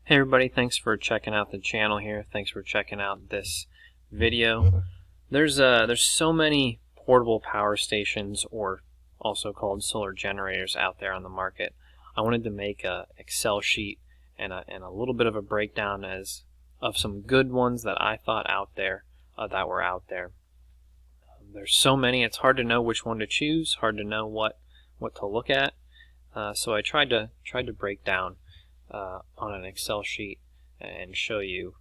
Hey everybody, thanks for checking out the channel here. Thanks for checking out this video. There's so many portable power stations, or also called solar generators, out there on the market. I wanted to make a Excel sheet and a little bit of a breakdown of some good ones that I thought that were out there. There's so many, it's hard to know which one to choose, hard to know what to look at. So I tried to break down on an Excel sheet and show you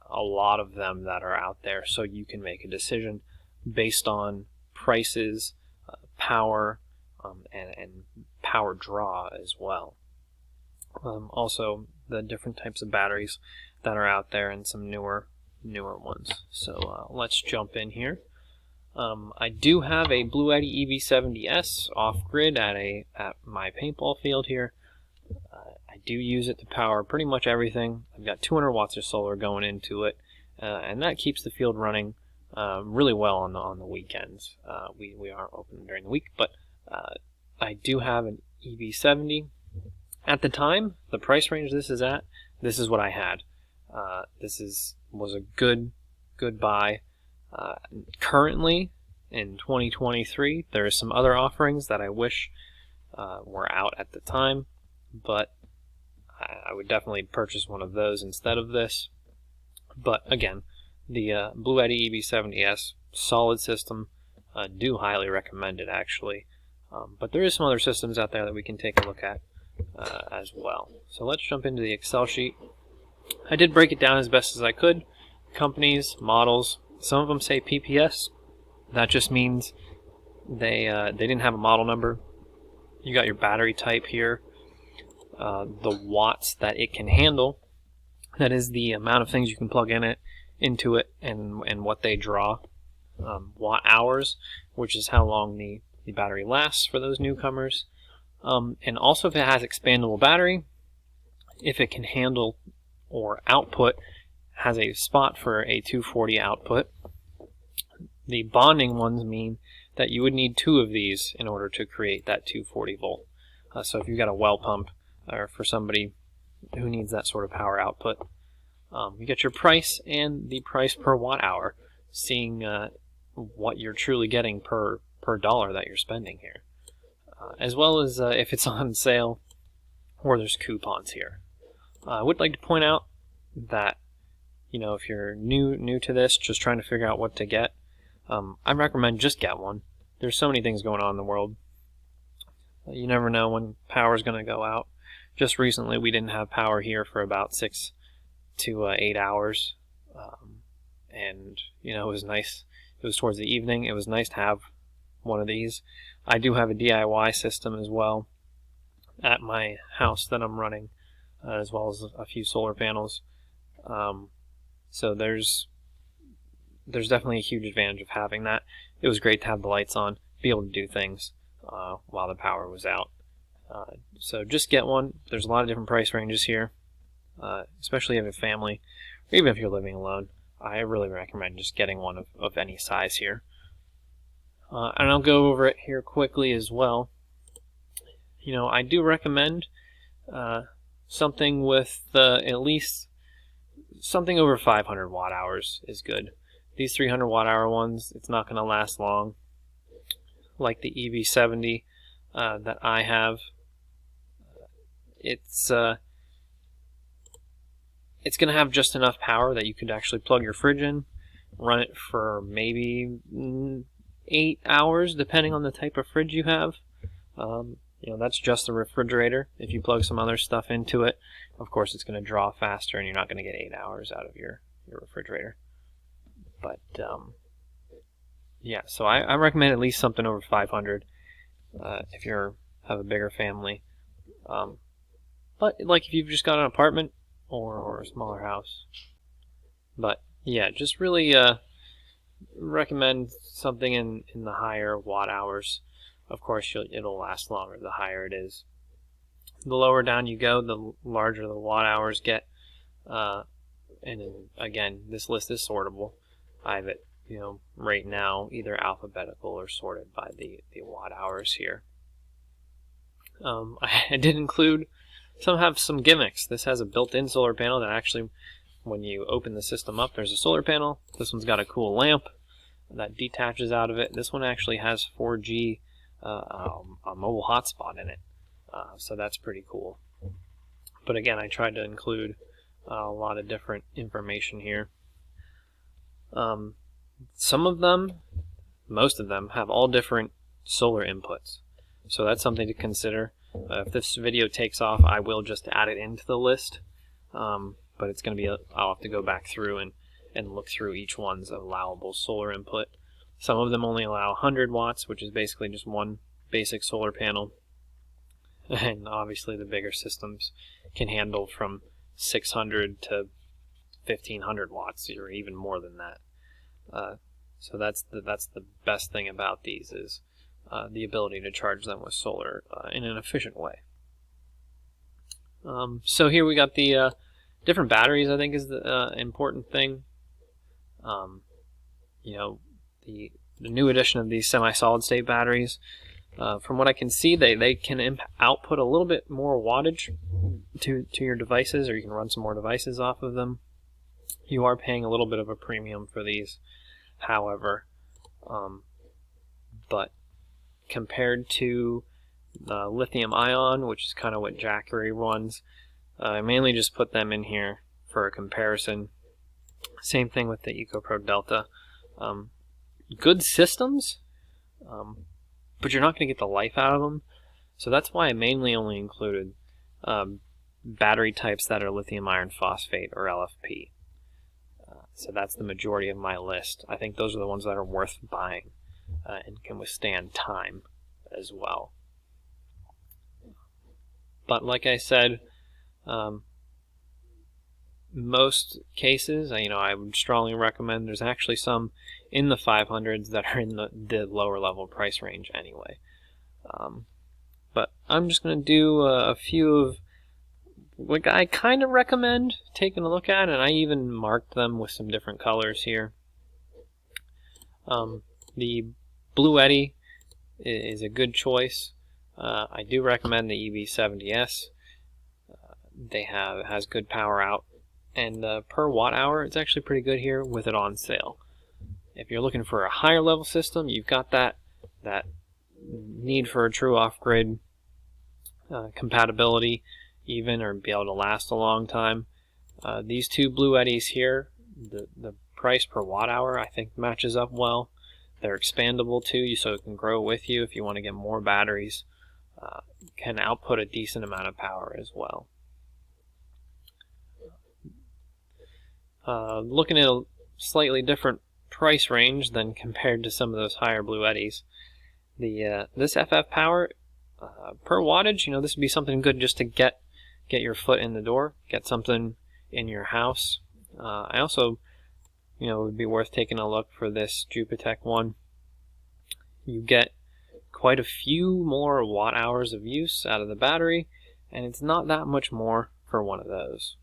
a lot of them that are out there, so you can make a decision based on prices, power, and power draw as well. Also, the different types of batteries that are out there and some newer ones. So let's jump in here. I do have a Blue Eddy EV70S off-grid at my paintball field here. I do use it to power pretty much everything. I've got 200 watts of solar going into it, and that keeps the field running really well on the weekends. We aren't open during the week, but I do have an EV70. At the time, the price range this is at, this is what I had. Was a good buy. Currently, in 2023, there are some other offerings that I wish were out at the time, but I would definitely purchase one of those instead of this. But again, the Blue Eddy EV70S, solid system. Do highly recommend it, actually. But there is some other systems out there that we can take a look at as well. So let's jump into the Excel sheet. I did break it down as best as I could. Companies, models, some of them say PPS. That just means they didn't have a model number. You got your battery type here. The watts that it can handle, that is the amount of things you can plug into it and what they draw. Watt hours, which is how long the battery lasts for those newcomers. And also if it has expandable battery, if it can handle or output, has a spot for a 240 output. The bonding ones mean that you would need 2 of these in order to create that 240 volt. So if you've got a well pump, or for somebody who needs that sort of power output, you get your price and the price per watt hour, seeing what you're truly getting per dollar that you're spending here, as well as if it's on sale or there's coupons here. I would like to point out that, you know, if you're new to this, just trying to figure out what to get, I recommend just get one. There's so many things going on in the world. You never know when power is going to go out. Just recently, we didn't have power here for about 6 to 8 hours, and you know, it was nice. It was towards the evening. It was nice to have one of these. I do have a DIY system as well at my house that I'm running, as well as a few solar panels. So there's definitely a huge advantage of having that. It was great to have the lights on, be able to do things while the power was out. So just get one. There's a lot of different price ranges here, especially if you have a family, or even if you're living alone. I really recommend just getting one of any size here. And I'll go over it here quickly as well. You know, I do recommend something with at least something over 500 watt hours is good. These 300 watt hour ones, it's not going to last long. Like the EV70 that I have, it's going to have just enough power that you could actually plug your fridge in, run it for maybe 8 hours, depending on the type of fridge you have. You know, that's just the refrigerator. If you plug some other stuff into it, of course it's going to draw faster, and you're not going to get 8 hours out of your refrigerator. But yeah, so I recommend at least something over 500 if you have a bigger family. But like if you've just got an apartment or a smaller house. But yeah, just really recommend something in the higher watt hours. Of course, it'll last longer the higher it is. The lower down you go, the larger the watt hours get. And then, again, this list is sortable. I have it, you know, right now either alphabetical or sorted by the watt hours here. I did include Some have some gimmicks. This has a built-in solar panel that actually, when you open the system up, there's a solar panel. This one's got a cool lamp that detaches out of it. This one actually has 4G a mobile hotspot in it, so that's pretty cool. But again, I tried to include a lot of different information here. Some of them, most of them, have all different solar inputs, so that's something to consider. If this video takes off, I will just add it into the list, but it's going to be I'll have to go back through and look through each one's allowable solar input. Some of them only allow 100 watts, which is basically just one basic solar panel, and obviously the bigger systems can handle from 600 to 1500 watts, or even more than that. So that's the best thing about these, is the ability to charge them with solar in an efficient way. So here we got the different batteries. I think is the important thing. You know, the new edition of these semi-solid state batteries, from what I can see, they can output a little bit more wattage to your devices, or you can run some more devices off of them. You are paying a little bit of a premium for these, however, but compared to lithium ion, which is kind of what Jackery runs, I mainly just put them in here for a comparison. Same thing with the EcoPro Delta. Good systems, but you're not going to get the life out of them, so that's why I mainly only included battery types that are lithium iron phosphate or LFP. So that's the majority of my list. I think those are the ones that are worth buying and can withstand time as well. But like I said, most cases, I would strongly recommend. There's actually some in the 500s that are in the lower level price range anyway. But I'm just going to do a few of what I kind of recommend taking a look at, and I even marked them with some different colors here. The Blue Eddy is a good choice. I do recommend the EV70S. It has good power out, and per watt hour, it's actually pretty good here with it on sale. If you're looking for a higher level system, you've got that need for a true off-grid compatibility, even, or be able to last a long time. These two Blue Eddys here, the price per watt hour I think matches up well. They're expandable too, so it can grow with you if you want to get more batteries. Can output a decent amount of power as well. Looking at a slightly different price range than compared to some of those higher Blue Eddys. This FF power per wattage, this would be something good just to get your foot in the door, get something in your house. I also, it would be worth taking a look for this Jupitech one. You get quite a few more watt hours of use out of the battery, and it's not that much more for one of those.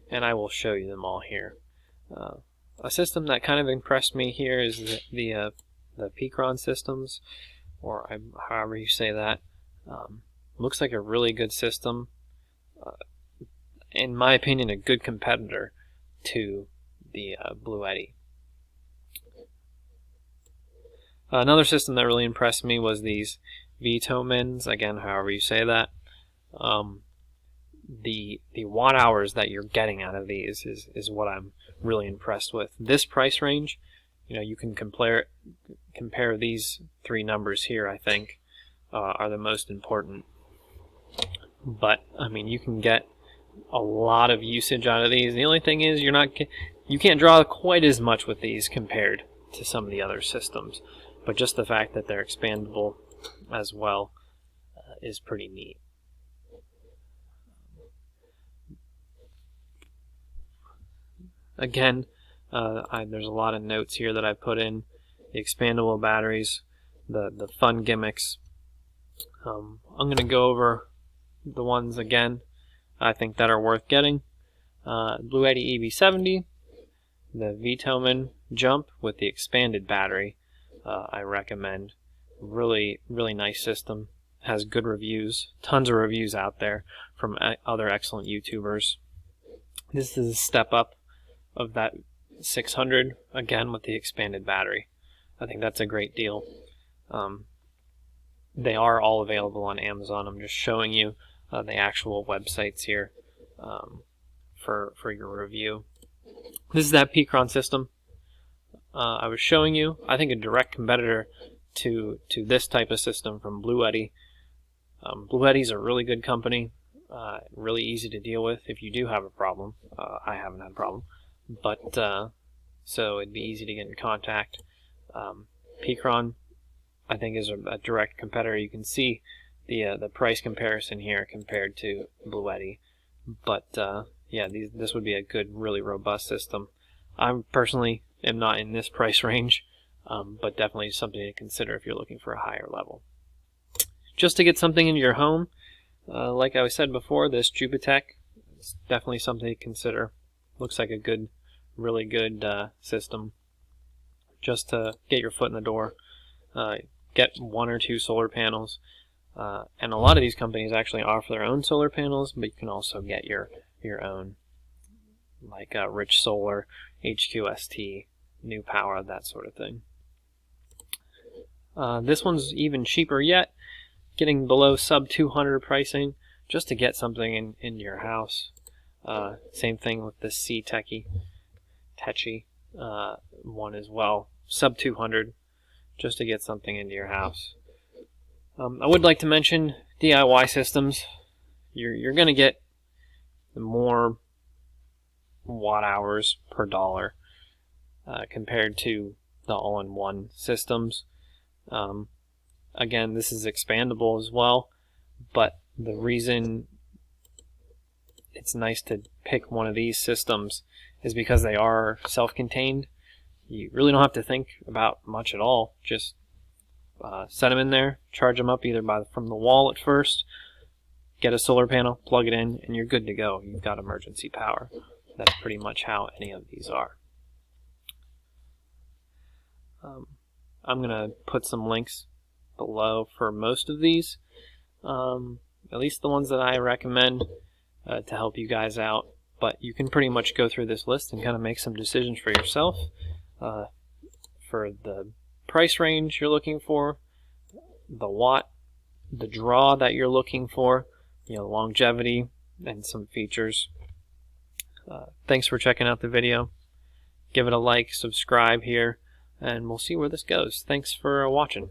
And I will show you them all here. A system that kind of impressed me here is the Picron systems, or however you say that. Looks like a really good system. In my opinion, a good competitor to the Blue Eddy. Another system that really impressed me was these Vitomins, again, however you say that. The watt hours that you're getting out of these is what I'm really impressed with. This price range, you can compare these three numbers here, I think, are the most important. But you can get a lot of usage out of these. The only thing is you can't draw quite as much with these compared to some of the other systems. But just the fact that they're expandable as well is pretty neat. Again, there's a lot of notes here that I put in. The expandable batteries, the fun gimmicks. I'm going to go over the ones again I think that are worth getting. Blue Eddy EV70, the Vitomin Jump with the expanded battery, I recommend. Really, really nice system. has good reviews, tons of reviews out there from other excellent YouTubers. This is a step up of that 600, again with the expanded battery. I think that's a great deal. They are all available on Amazon. I'm just showing you the actual websites here for your review. This is that Picron system I was showing you. I think a direct competitor to this type of system from Blue Eddy. Blue Eddy's a really good company, really easy to deal with if you do have a problem. I haven't had a problem, but so it'd be easy to get in contact. Picron, I think, is a direct competitor. You can see the price comparison here compared to Blue Eddy, but yeah, this would be a good, really robust system. I personally am not in this price range, but definitely something to consider if you're looking for a higher level. Just to get something into your home, like I said before, this Jubitech is definitely something to consider. Looks like a good, really good system just to get your foot in the door. Get 1 or 2 solar panels, and a lot of these companies actually offer their own solar panels, but you can also get your own, like Rich Solar, HQST, New Power, that sort of thing. This one's even cheaper yet, getting below sub 200 pricing, just to get something into your house. Same thing with the Techi one as well, sub 200, just to get something into your house. I would like to mention DIY systems. You're going to get more watt hours per dollar compared to the all-in-one systems. Again, this is expandable as well, but the reason it's nice to pick one of these systems is because they are self-contained. You really don't have to think about much at all. Just set them in there, charge them up either from the wall at first, get a solar panel, plug it in, and you're good to go. You've got emergency power. That's pretty much how any of these are. I'm going to put some links below for most of these, at least the ones that I recommend to help you guys out. But you can pretty much go through this list and kind of make some decisions for yourself for the price range you're looking for, the watt, the draw that you're looking for, longevity, and some features. Thanks for checking out the video. Give it a like, subscribe here, and we'll see where this goes. Thanks for watching.